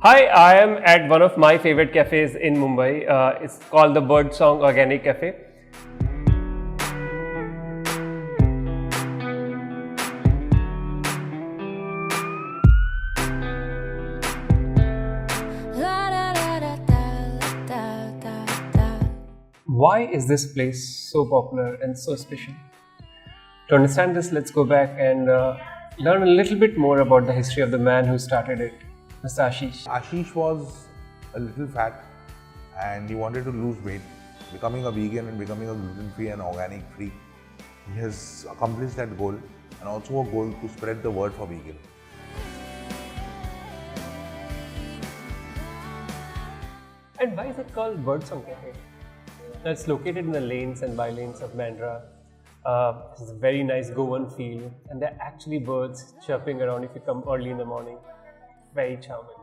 Hi, I am at one of my favorite cafes in Mumbai. It's called the Birdsong Organic Cafe. Why is this place so popular and so special? To understand this, let's go back and learn a little bit more about the history of the man who started it, Mr. Ashish. Ashish was a little fat and he wanted to lose weight. Becoming a vegan and becoming a gluten-free and organic-free, he has accomplished that goal and also a goal to spread the word for vegan. And why is it called Birdsong Cafe? It's located in the lanes and bylanes of Bandra. It's a very nice Goan feel, and there are actually birds chirping around if you come early in the morning. Very charming.